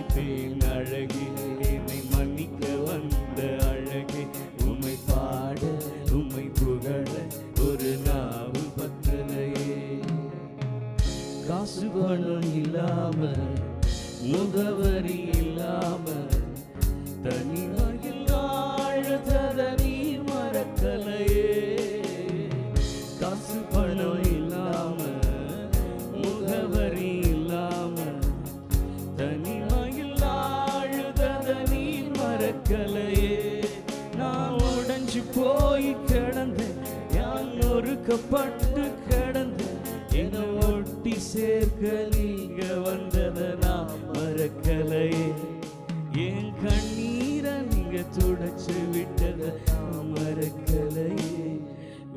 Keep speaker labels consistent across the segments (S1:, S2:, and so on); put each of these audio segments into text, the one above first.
S1: ஆராதிப்பேன் அழகே, என்னை மன்னிக்க வந்த அழகே. உம்மை பாட உம்மை புகழ ஒரு நாவு பத்தலையே. காசு பணம் இல்லாம முகவரி இல்லாம தனிமையில் ஆழ்தத நீர் மறக்கலையே. காசு பணம் இல்லாம முகவரி இல்லாம தனிமையில் ஆழ்தத நீர் மறக்கலையே. நான் உடைஞ்சு போய் கிடந்தேன், யான் நொறுக்கப்பட்டு கிடந்தேன், என ஒட்டி சேர்க்க நீங்க வந்ததை நான் மறக்கலையே. என் கண்ணீரை நீங்க துடைச்சு விட்டதை நான் மறக்கலையே.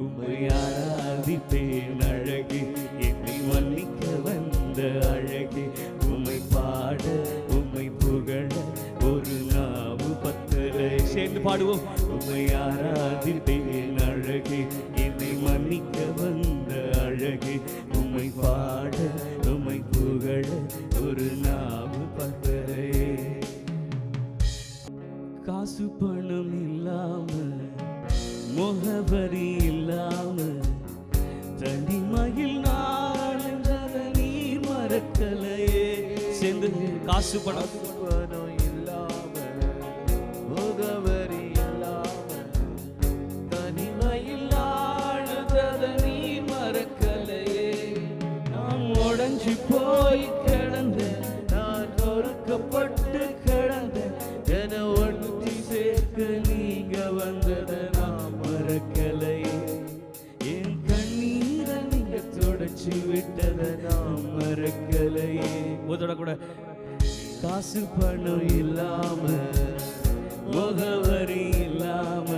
S1: உம்மை ஆராதிப்பேன் அழகே, என்னை மன்னிக்க வந்த அழகே. உம்மை பாட உம்மை புகழ ஒரு நாவு பத்தலை. சேர்ந்து பாடுவோம். உம்மை ஆராதிப்பேன் அழகே, என்னை மன்னிக்க வந்த அழகே. உம்மை பாட உம்மை புகழ ஒரு நாவு பத்தலை. காசு பணம் இல்லாம முகவரி இல்லாம தனிமையில் நான் நீர் மறக்கலையே. சேர்ந்து காசு பணம் இல்லாம முகவரி இல்லாம தனிமையில் ஆழ்தத நீர் மறக்கலையே. நான் உடைஞ்சு போய் கிடந்தேன், நான் நொறுக்கப்பட்டு கிடந்தேன், என ஒட்டி சேர்க்க நீங்க வந்ததை நான் மறக்கலையே. என் கண்ணீரை நீங்க தொடச்சு விட்டதை நான் மறக்கலையே. முதல்ல கூட காசு பணம் இல்லாம முகவரி இல்லாம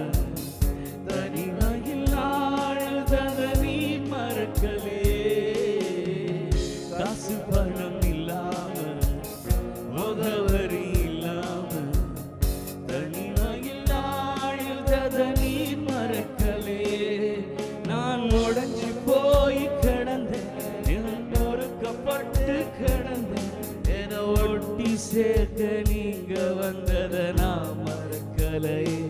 S1: தனிமையில் ஆழ்தத நீ மறக்கலையே. காசு பணம் இல்லாம முகவரி இல்லாம தனிமையில் ஆழ்தத நீ மறக்கலையே. நான் உடைஞ்சு போய் கிடந்தேன், நொறுக்கப்பட்டு கிடந்தேன், என ஒட்டி சேர்க்க நீங்க வந்ததை நான் மறக்கலையே.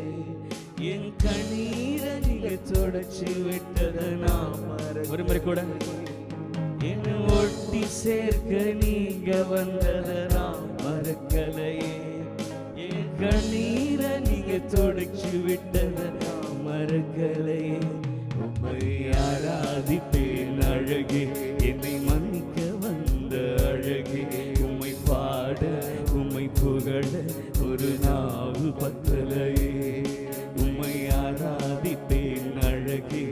S1: என் கண்ணீரை நீங்க தொடச்சு விட்டதை நான் ஒரு முறை கூட என்ன ஒட்டி சேர்க்க நீங்க வந்ததை நான் மறக்கலையே. என் கண்ணீரை நீங்க தொடச்சு விட்டதை நான் மறக்கலையே. உம்மை ஆராதிப்பேன் அழகே, என்னை மன்னிக்க வந்த அழகே. உம்மை பாட உம்மை புகழ ஒரு நாவு பத்தலையே. உம்மை ஆராதிப்பேன் அழகே,